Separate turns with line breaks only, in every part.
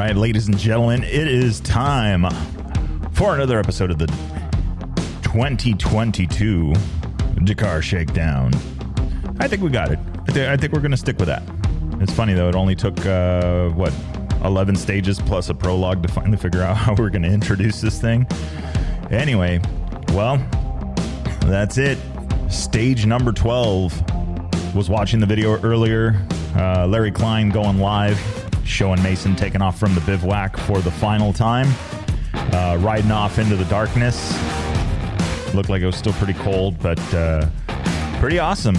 right, ladies and gentlemen, it is time for another episode of the 2022 Dakar Shakedown. I think we got it. I think we're going to stick with that. It's funny, though. It only took, 11 stages plus a prologue to finally figure out how we're going to introduce this thing. Anyway, well, that's it. Stage number 12. Was watching the video earlier. Larry Klein going live, showing Mason taking off from the bivouac for the final time. Riding off into the darkness. Looked like it was still pretty cold, but pretty awesome.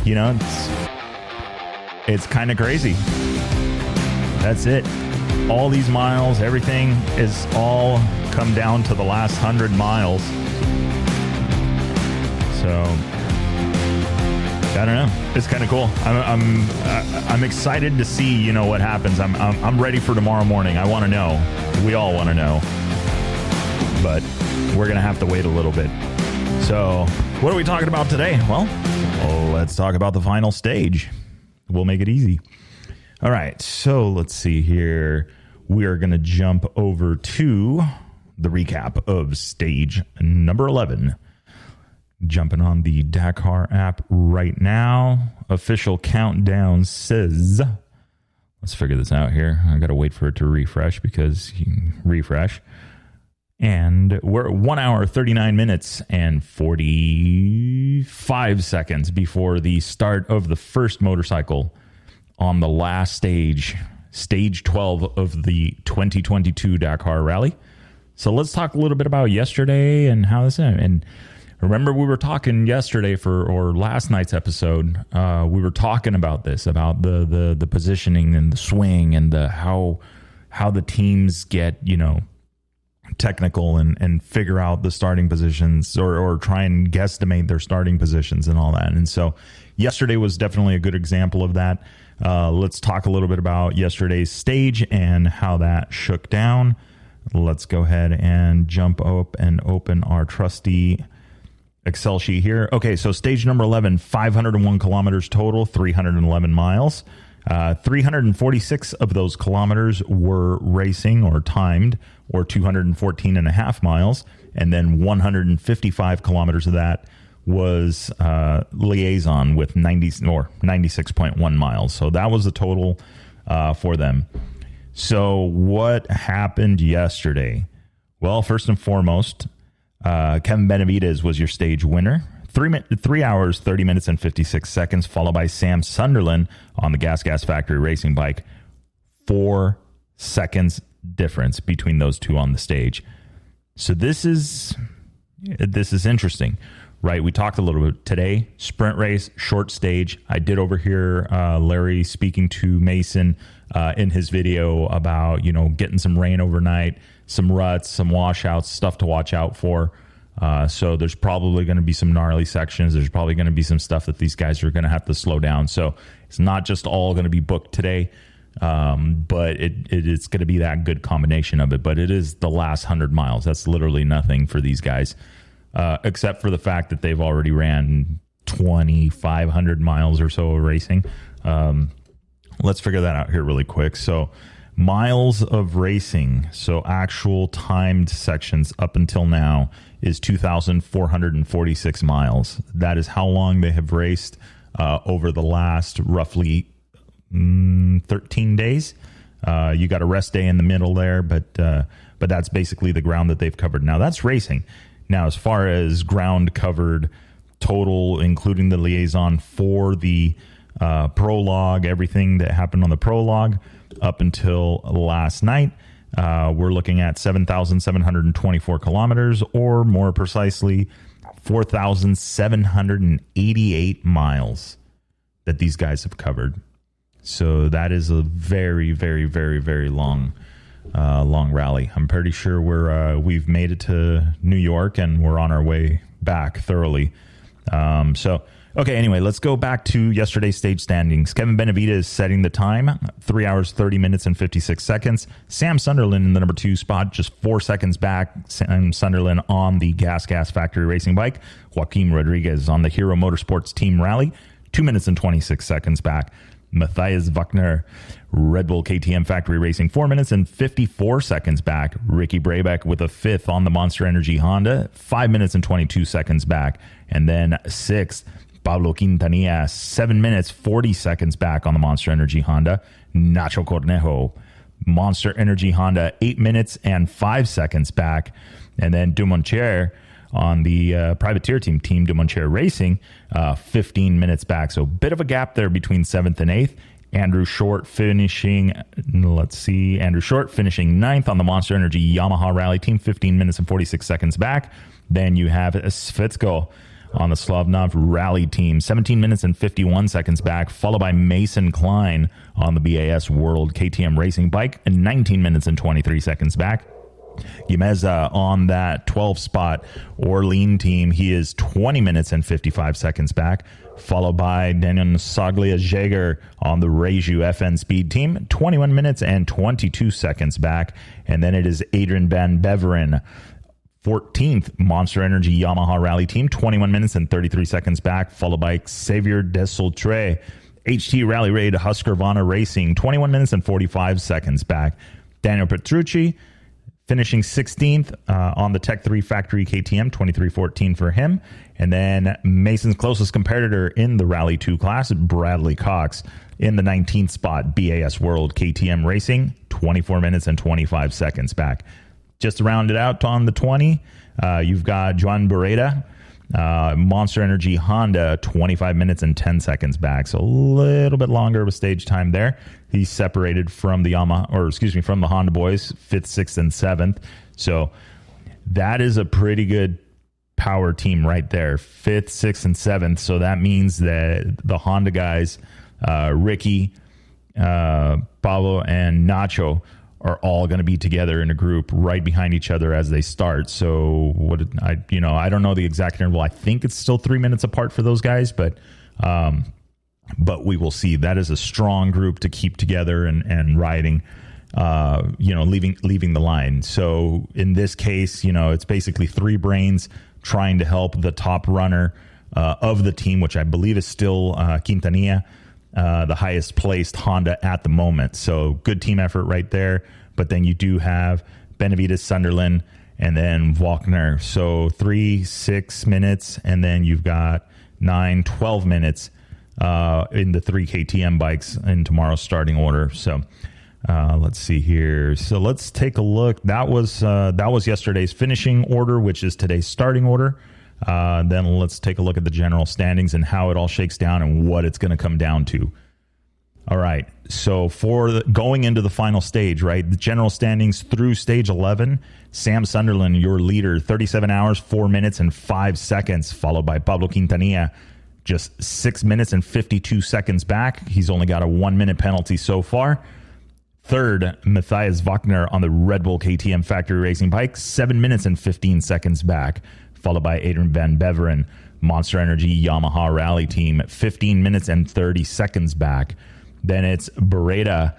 You know, it's kind of crazy. That's it. All these miles, everything is all come down to the last 100 miles. So I don't know. It's kind of cool. I'm excited to see, you know, what happens. I'm ready for tomorrow morning. I want to know. We all want to know. But we're going to have to wait a little bit. So what are we talking about today? Well, let's talk about the final stage. We'll make it easy. All right. So let's see here. We are going to jump over to the recap of stage number 11. Jumping on the Dakar app right now. Official countdown says, let's figure this out here. I got to wait for it to refresh because you can refresh. And we're 1 hour, 39 minutes and 45 seconds before the start of the first motorcycle on the last stage, stage 12 of the 2022 Dakar Rally. So let's talk a little bit about yesterday and how this ended. And remember, we were talking yesterday or last night's episode. We were talking about this, about the positioning and the swing and the how the teams get, you know, technical and figure out the starting positions or try and guesstimate their starting positions and all that. And so yesterday was definitely a good example of that. Let's talk a little bit about yesterday's stage and how that shook down. Let's go ahead and jump up and open our trusty Excel sheet here. Okay, so stage number 11, 501 kilometers total, 311 miles. 346 of those kilometers were racing or timed, or 214 and a half miles. And then 155 kilometers of that was liaison with 96.1 miles. So that was the total for them. So what happened yesterday? Well, first and foremost, Kevin Benavidez was your stage winner. 3 hours, 30 minutes, and 56 seconds, followed by Sam Sunderland on the Gas Factory racing bike. 4 seconds difference between those two on the stage. So this is interesting, right? We talked a little bit today. Sprint race, short stage. I did overhear Larry speaking to Mason in his video about, you know, getting some rain overnight, some ruts, some washouts, stuff to watch out for. So there's probably going to be some gnarly sections. There's probably going to be some stuff that these guys are going to have to slow down. So it's not just all going to be booked today, but it's going to be that good combination of it. But it is the last 100 miles. That's literally nothing for these guys, except for the fact that they've already ran 2,500 miles or so of racing. Let's figure that out here really quick. So miles of racing, so actual timed sections up until now, is 2,446 miles. That is how long they have raced over the last roughly 13 days. You got a rest day in the middle there, but that's basically the ground that they've covered. Now, that's racing. Now, as far as ground covered total, including the liaison for the prologue, everything that happened on the prologue up until last night, we're looking at 7,724 kilometers, or more precisely, 4,788 miles that these guys have covered. So that is a very, very, very, very long rally. I'm pretty sure we've made it to New York and we're on our way back thoroughly. Okay, anyway, let's go back to yesterday's stage standings. Kevin Benavidez setting the time, 3 hours, 30 minutes, and 56 seconds. Sam Sunderland in the number 2 spot, just 4 seconds back. Sam Sunderland on the Gas Factory racing bike. Joaquim Rodriguez on the Hero Motorsports Team Rally, 2 minutes and 26 seconds back. Matthias Wagner, Red Bull KTM Factory Racing, 4 minutes and 54 seconds back. Ricky Brabeck with a 5th on the Monster Energy Honda, 5 minutes and 22 seconds back. And then 6th, Pablo Quintanilla, 7 minutes, 40 seconds back on the Monster Energy Honda. Nacho Cornejo, Monster Energy Honda, 8 minutes and 5 seconds back. And then Dumoncher on the privateer team, Team Dumoncher Racing, 15 minutes back. So a bit of a gap there between 7th and 8th. Andrew Short finishing 9th on the Monster Energy Yamaha Rally Team, 15 minutes and 46 seconds back. Then you have Svetsko on the Slavnov Rally Team, 17 minutes and 51 seconds back, followed by Mason Klein on the BAS World KTM Racing Bike, and 19 minutes and 23 seconds back. Yemeza on that 12 spot Orlean team, he is 20 minutes and 55 seconds back, followed by Daniel Saglia-Jaeger on the Reju FN Speed team, 21 minutes and 22 seconds back. And then it is Adrian Van Beveren, 14th Monster Energy Yamaha Rally Team, 21 minutes and 33 seconds back, followed by Xavier Desultre, HT Rally Raid Husqvarna Racing, 21 minutes and 45 seconds back. Daniel Petrucci finishing 16th on the Tech 3 Factory KTM, 23:14 for him. And then Mason's closest competitor in the Rally 2 class, Bradley Cox, in the 19th spot, BAS World KTM Racing, 24 minutes and 25 seconds back. Just to round it out on the 20, you've got Joan Barreda, Monster Energy Honda, 25 minutes and 10 seconds back. So a little bit longer of a stage time there. He's separated from the from the Honda boys, 5th, 6th, and 7th. So that is a pretty good power team right there, 5th, 6th, and 7th. So that means that the Honda guys, Ricky, Pablo, and Nacho, are all going to be together in a group right behind each other as they start. So I don't know the exact interval. I think it's still 3 minutes apart for those guys, but we will see. That is a strong group to keep together and riding, leaving the line. So in this case, it's basically 3 brains trying to help the top runner of the team, which I believe is still Quintanilla, the highest placed Honda at the moment. So good team effort right there. But then you do have Benavides, Sunderland, and then Wagner. So 3, 6 minutes, and then you've got 9, 12 minutes in the 3 KTM bikes in tomorrow's starting order. So let's see here. So let's take a look. That was yesterday's finishing order, which is today's starting order. Then let's take a look at the general standings and how it all shakes down and what it's going to come down to. All right. So going into the final stage, right, the general standings through stage 11, Sam Sunderland, your leader, 37 hours, 4 minutes, and 5 seconds, followed by Pablo Quintanilla, just 6 minutes and 52 seconds back. He's only got a 1-minute penalty so far. Third, Matthias Wagner on the Red Bull KTM Factory Racing Bike, 7 minutes and 15 seconds back, followed by Adrian Van Beveren, Monster Energy Yamaha Rally Team, 15 minutes and 30 seconds back. Then it's Beretta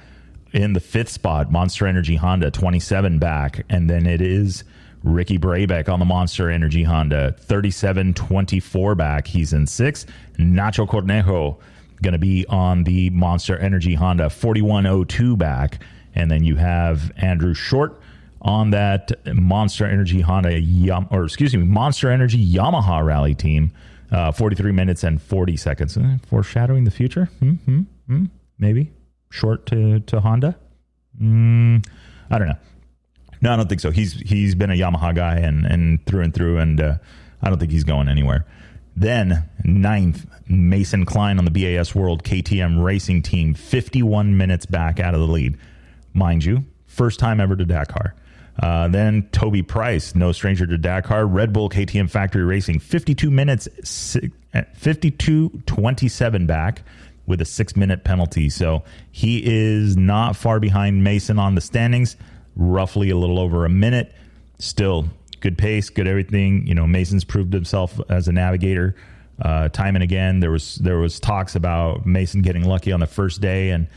in the 5th spot, Monster Energy Honda, 27 back. And then it is Ricky Brabeck on the Monster Energy Honda, 37-24 back. He's in 6th. Nacho Cornejo going to be on the Monster Energy Honda, 41-02 back. And then you have Andrew Short on that Monster Energy Monster Energy Yamaha Rally Team, 43 minutes and 40 seconds. Foreshadowing the future? Maybe. Short to Honda? I don't know. No, I don't think so. He's been a Yamaha guy and through, and I don't think he's going anywhere. Then, 9th, Mason Klein on the BAS World KTM Racing Team, 51 minutes back out of the lead. Mind you, first time ever to Dakar. Then Toby Price, no stranger to Dakar, Red Bull KTM Factory Racing, 52 minutes, 52-27 back with a 6-minute penalty. So he is not far behind Mason on the standings, roughly a little over a minute. Still, good pace, good everything. Mason's proved himself as a navigator time and again. There was talks about Mason getting lucky on the first day, and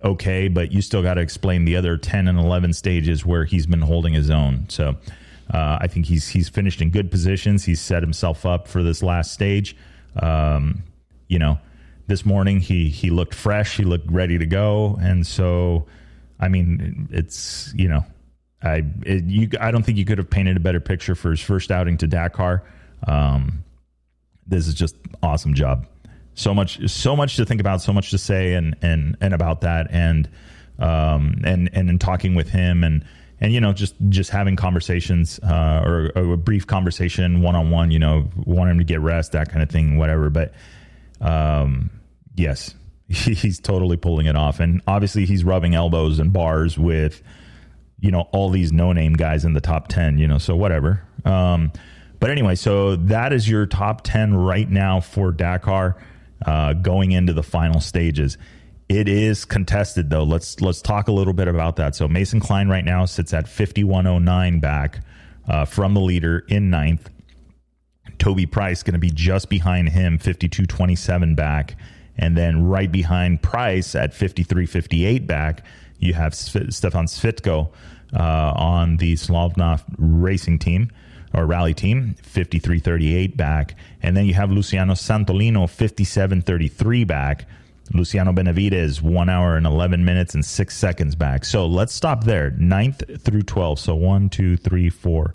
okay, but you still got to explain the other 10 and 11 stages where he's been holding his own. So I think he's finished in good positions. He's set himself up for this last stage. this morning he looked fresh, he looked ready to go, and so I mean, it's, you know, I don't think you could have painted a better picture for his first outing to Dakar. This is just awesome job. So much to think about, so much to say, and about that, and in talking with him, and you know, just having conversations, or a brief conversation one-on-one, you know, want him to get rest, that kind of thing, whatever. But yes, he's totally pulling it off, and obviously he's rubbing elbows and bars with, you know, all these no-name guys in the top 10, you know, so whatever. But anyway, so that is your top 10 right now for Dakar, going into the final stages. It is contested, though. Let's talk a little bit about that. So Mason Klein right now sits at 51.09 back from the leader in ninth. Toby Price going to be just behind him, 52.27 back. And then right behind Price at 53.58 back, you have Stefan Svitko on the Slovnaft racing team or rally team, 53.38 back. And then you have Luciano Santolino, 57.33 back. Luciano Benavides, 1 hour and 11 minutes and 6 seconds back. So let's stop there, 9th through 12th. So 1, 2, 3, 4.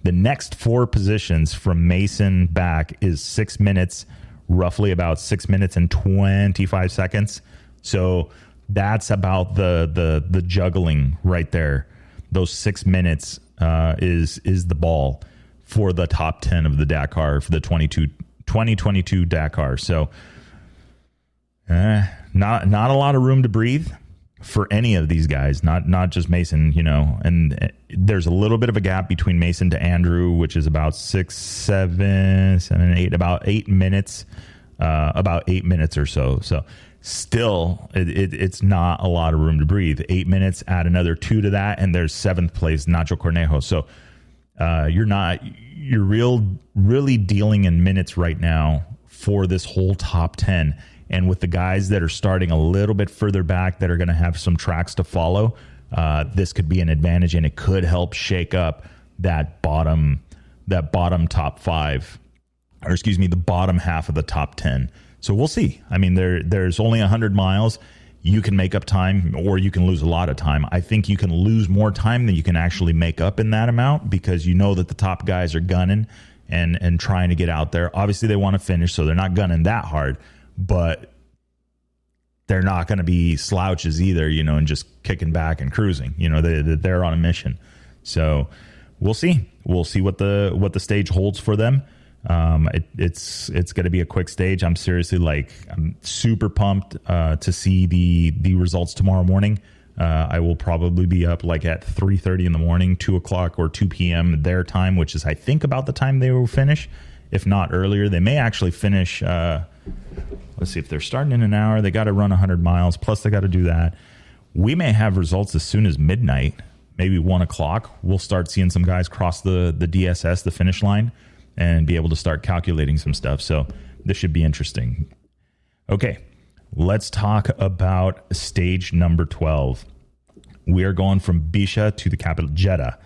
The next 4 positions from Mason back is 6 minutes, roughly about 6 minutes and 25 seconds. So that's about the juggling right there. Those 6 minutes is the ball for the top 10 of the Dakar, for the 2022 Dakar. So not a lot of room to breathe for any of these guys, not just Mason, you know. And there's a little bit of a gap between Mason to Andrew, which is about 6, 7, 8, about 8 minutes, about 8 minutes or so. So still, it's not a lot of room to breathe. 8 minutes, add another 2 to that, and there's 7th place Nacho Cornejo. So you're really dealing in minutes right now for this whole top 10. And with the guys that are starting a little bit further back that are going to have some tracks to follow, this could be an advantage, and it could help shake up that bottom top 5, or excuse me, the bottom half of the top 10. So we'll see. I mean, there's only 100 miles. You can make up time, or you can lose a lot of time. I think you can lose more time than you can actually make up in that amount, because you know that the top guys are gunning and trying to get out there. Obviously, they want to finish, so they're not gunning that hard, but they're not going to be slouches either, you know, and just kicking back and cruising. You know, they're on a mission. So we'll see. We'll see what the stage holds for them. It's going to be a quick stage. I'm super pumped to see the results tomorrow morning. I will probably be up like at 3:30 in the morning, 2 o'clock or 2 p.m. their time, which is I think about the time they will finish, if not earlier. They may actually finish. Let's see, if they're starting in an hour, they got to run 100 miles. Plus they got to do that. We may have results as soon as midnight, maybe 1 o'clock. We'll start seeing some guys cross the DSS, the finish line, and be able to start calculating some stuff. So this should be interesting. Okay, let's talk about stage number 12. We are going from Bisha to the capital, Jeddah.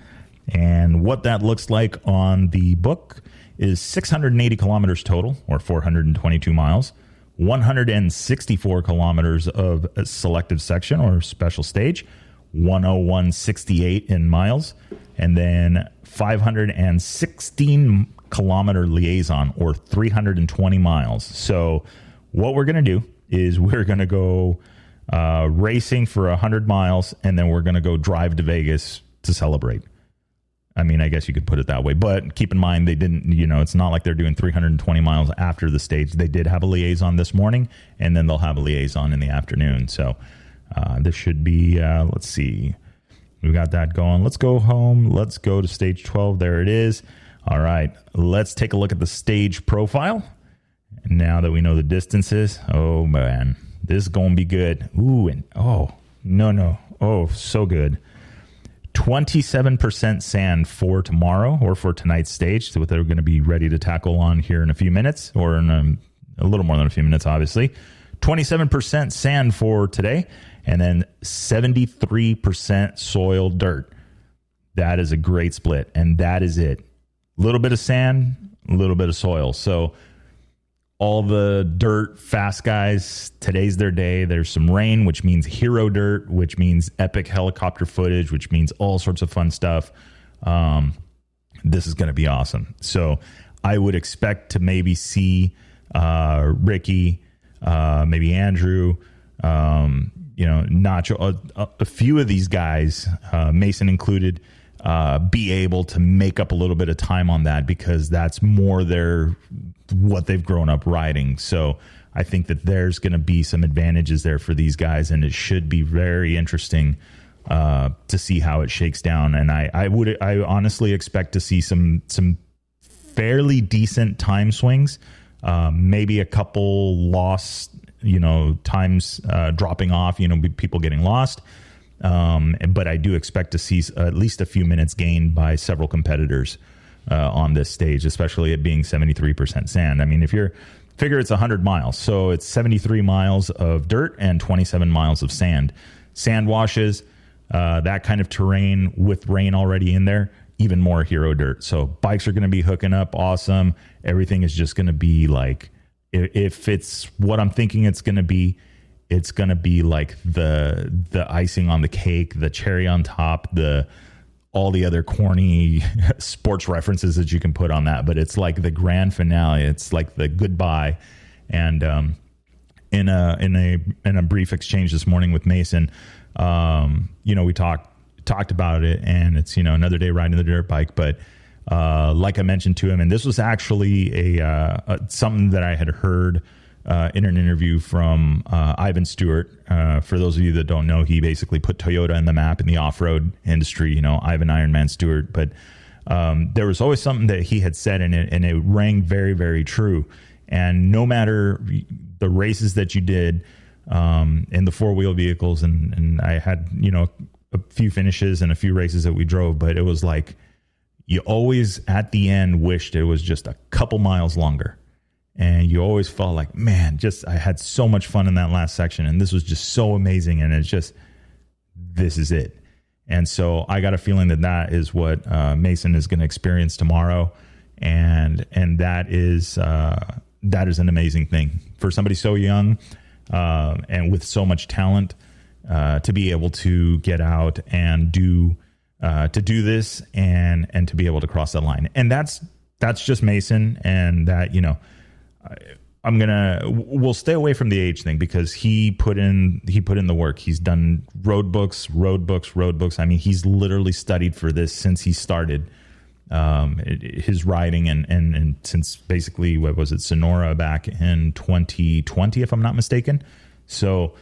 And what that looks like on the book is 680 kilometers total, or 422 miles, 164 kilometers of a selective section or special stage, 101.68 in miles, and then 516 kilometer liaison, or 320 miles. So what we're going to do is we're going to go racing for 100 miles, and then we're going to go drive to Vegas to celebrate. I mean, I guess you could put it that way, but keep in mind they didn't, you know, it's not like they're doing 320 miles after the stage. They did have a liaison this morning, and then they'll have a liaison in the afternoon. So this should be, let's see, we got that going. Let's go home. Let's go to stage 12. There it is. All right, let's take a look at the stage profile. Now that we know the distances, oh man, this is going to be good. Ooh, and oh, no. Oh, so good. 27% sand for tomorrow, or for tonight's stage, so what they're going to be ready to tackle on here in a few minutes, or in a little more than a few minutes, obviously. 27% sand for today, and then 73% soil dirt. That is a great split, and that is it. A little bit of sand, a little bit of soil. So all the dirt fast guys, today's their day. There's some rain, which means hero dirt, which means epic helicopter footage, which means all sorts of fun stuff. This is going to be awesome. So I would expect to maybe see Ricky, maybe Andrew, Nacho, a few of these guys, Mason included, be able to make up a little bit of time on that, because that's more what they've grown up riding. So I think that there's going to be some advantages there for these guys, and it should be very interesting to see how it shakes down. And I honestly expect to see some fairly decent time swings, maybe a couple lost, times dropping off, people getting lost. But I do expect to see at least a few minutes gained by several competitors on this stage, especially it being 73% sand. I mean, figure it's 100 miles, so it's 73 miles of dirt and 27 miles of sand. Sand washes, that kind of terrain with rain already in there, even more hero dirt. So bikes are going to be hooking up awesome. Everything is just going to be like, if it's what I'm thinking it's going to be like the icing on the cake, the cherry on top, all the other corny sports references that you can put on that. But it's like the grand finale. It's like the goodbye. And in a brief exchange this morning with Mason, we talked about it, and it's another day riding the dirt bike. But like I mentioned to him, and this was actually something that I had heard in an interview from Ivan Stewart. For those of you that don't know, he basically put Toyota in the map in the off-road industry, Ivan Ironman Stewart. But there was always something that he had said in it, and it rang very, very true. And no matter the races that you did in the four-wheel vehicles, and I had, a few finishes and a few races that we drove, but it was like you always at the end wished it was just a couple miles longer. And you always felt like, man, I had so much fun in that last section, and this was just so amazing. And it's just, this is it. And so I got a feeling that is what Mason is going to experience tomorrow. And that is an amazing thing for somebody so young and with so much talent to be able to get out and do this and to be able to cross that line. And that's just Mason, and that, we'll stay away from the age thing, because he put in the work. He's done road books. I mean, he's literally studied for this since he started his riding and since basically, what was it, Sonora back in 2020, if I'm not mistaken. So,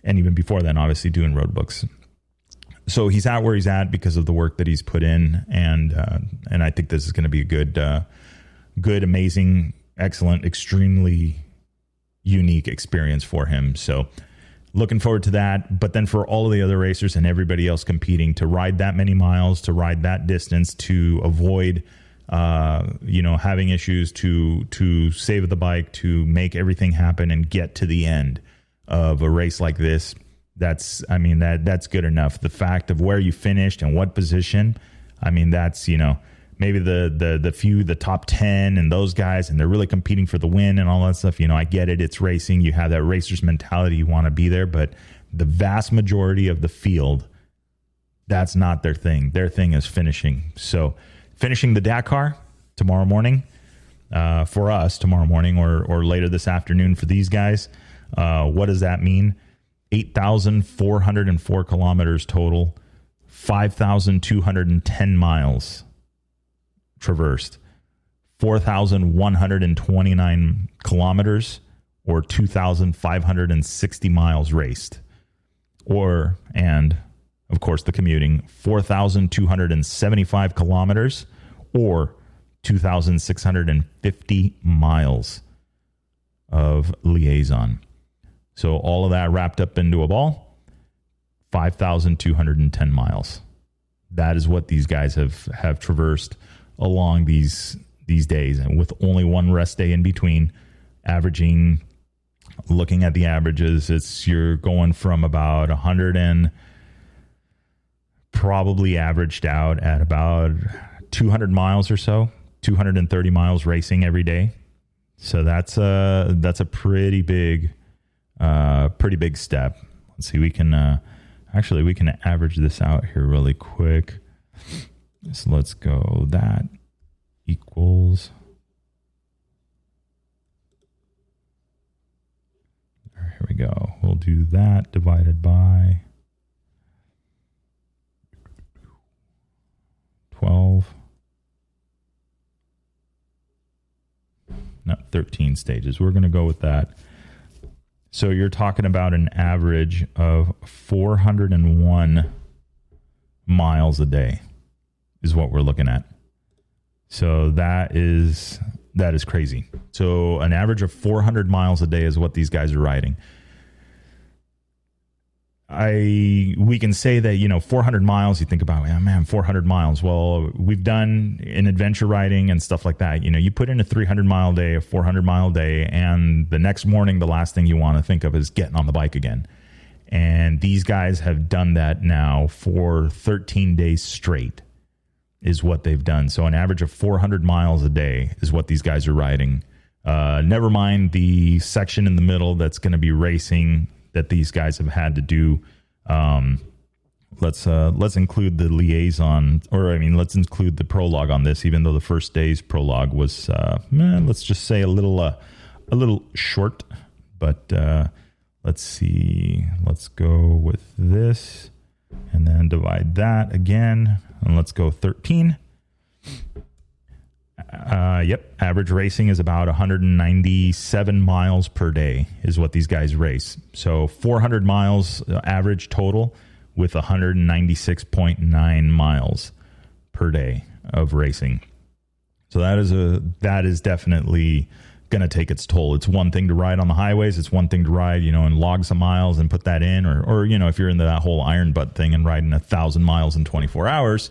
and even before then, obviously doing road books. So he's at where he's at because of the work that he's put in, and I think this is going to be a good, amazing, excellent, extremely unique experience for him. So looking forward to that. But then for all of the other racers and everybody else competing to ride that many miles, to ride that distance, to avoid having issues, to save the bike, to make everything happen and get to the end of a race like this, that's good enough. The fact of where you finished and what position, that's, maybe the top 10 and those guys, and they're really competing for the win and all that stuff. I get it. It's racing. You have that racer's mentality. You want to be there, but the vast majority of the field, that's not their thing. Their thing is finishing. So finishing the Dakar tomorrow morning, for us tomorrow morning or later this afternoon for these guys. What does that mean? 8,404 kilometers total, 5,210 miles traversed, 4,129 kilometers, or 2,560 miles raced, and of course the commuting, 4,275 kilometers, or 2,650 miles of liaison. So all of that wrapped up into a ball, 5,210 miles. That is what these guys have traversed along these days, and with only one rest day in between. Looking at the averages, you're going from about 100 and probably averaged out at about 200 miles or so, 230 miles racing every day. So that's a pretty big step. Let's see. We can average this out here really quick. So let's go. That equals. Here we go. We'll do that divided by 12. Not 13 stages. We're going to go with that. So you're talking about an average of 401 miles a day is what we're looking at. So that is crazy. So an average of 400 miles a day is what these guys are riding. We can say that, 400 miles, you think about, 400 miles. Well, we've done in adventure riding and stuff like that. You put in a 300 mile day, a 400 mile day, and the next morning, the last thing you want to think of is getting on the bike again. And these guys have done that now for 13 days straight is what they've done. So an average of 400 miles a day is what these guys are riding. Never mind the section in the middle that's going to be racing that these guys have had to do. Let's include the liaison, let's include the prologue on this, even though the first day's prologue was, let's just say a little short. But let's see. Let's go with this, and then divide that again, and let's go 13. Average racing is about 197 miles per day is what these guys race. So 400 miles average total with 196.9 miles per day of racing. So that is definitely going to take its toll. It's one thing to ride on the highways. It's one thing to ride, and log some miles and put that in, or if you're into that whole iron butt thing and riding 1,000 miles in 24 hours,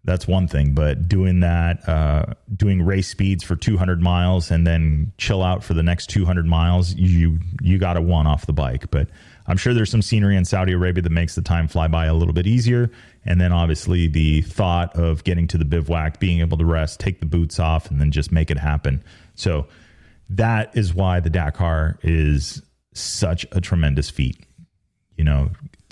that's one thing. But doing that, doing race speeds for 200 miles and then chill out for the next 200 miles, you got to one off the bike. But I'm sure there's some scenery in Saudi Arabia that makes the time fly by a little bit easier. And then obviously the thought of getting to the bivouac, being able to rest, take the boots off, and then just make it happen. So that is why the Dakar is such a tremendous feat.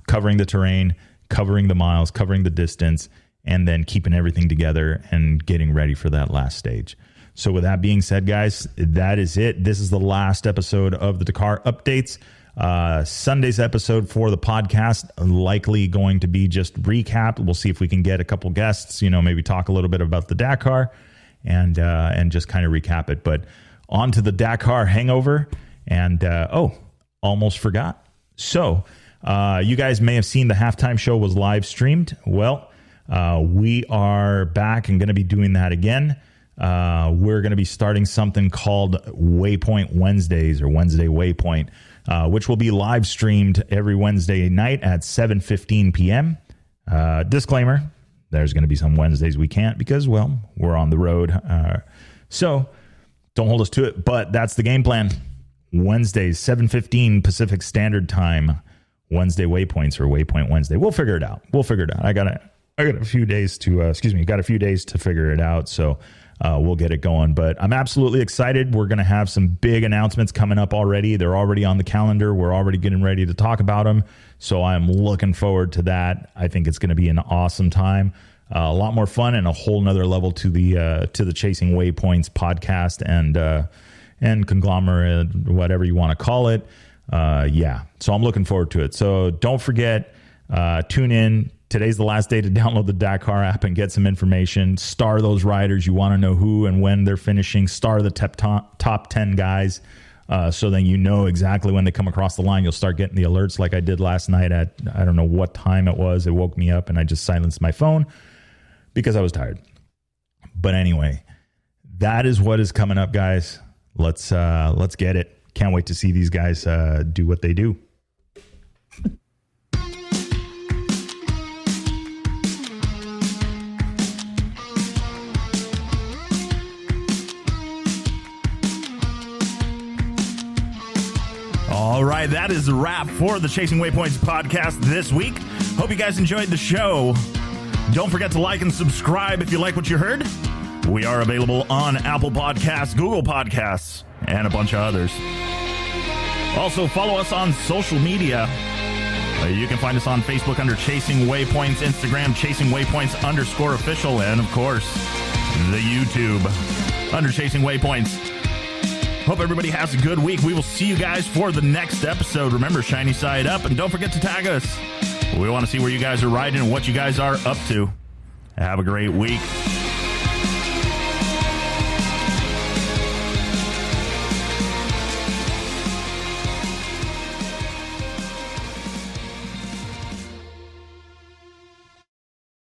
Covering the terrain, covering the miles, covering the distance, and then keeping everything together and getting ready for that last stage. So with that being said, guys, that is it. This is the last episode of the Dakar Updates. Sunday's episode for the podcast, likely going to be just recap. We'll see if we can get a couple guests, maybe talk a little bit about the Dakar and just kind of recap it. But on to the Dakar hangover. And, almost forgot. So you guys may have seen the halftime show was live streamed. Well, we are back and going to be doing that again. We're going to be starting something called Waypoint Wednesdays, or Wednesday Waypoint, which will be live streamed every Wednesday night at 7:15 p.m. Disclaimer, there's going to be some Wednesdays we can't because, well, we're on the road. So don't hold us to it, but that's the game plan. Wednesdays, 7:15 Pacific Standard Time, Wednesday Waypoints, or Waypoint Wednesday. We'll figure it out. I got a few days to, got a few days to figure it out. So we'll get it going. But I'm absolutely excited. We're going to have some big announcements coming up already. They're already on the calendar. We're already getting ready to talk about them. So I'm looking forward to that. I think it's going to be an awesome time. A lot more fun and a whole nother level to the Chasing Waypoints podcast and conglomerate, whatever you want to call it. So I'm looking forward to it. So don't forget, tune in. Today's the last day to download the Dakar app and get some information. Star those riders. You want to know who and when they're finishing. Star the top 10 guys, so then you know exactly when they come across the line. You'll start getting the alerts like I did last night at, I don't know what time it was. It woke me up and I just silenced my phone because I was tired. But anyway, that is what is coming up, guys. Let's get it. Can't wait to see these guys do what they do. All right, that is the wrap for the Chasing Waypoints podcast this week. Hope you guys enjoyed the show. Don't forget to like and subscribe if you like what you heard. We are available on Apple Podcasts, Google Podcasts, and a bunch of others. Also, follow us on social media. You can find us on Facebook under Chasing Waypoints, Instagram Chasing Waypoints _official, and of course, the YouTube under Chasing Waypoints. Hope everybody has a good week. We will see you guys for the next episode. Remember, shiny side up, and don't forget to tag us. We want to see where you guys are riding and what you guys are up to. Have a great week.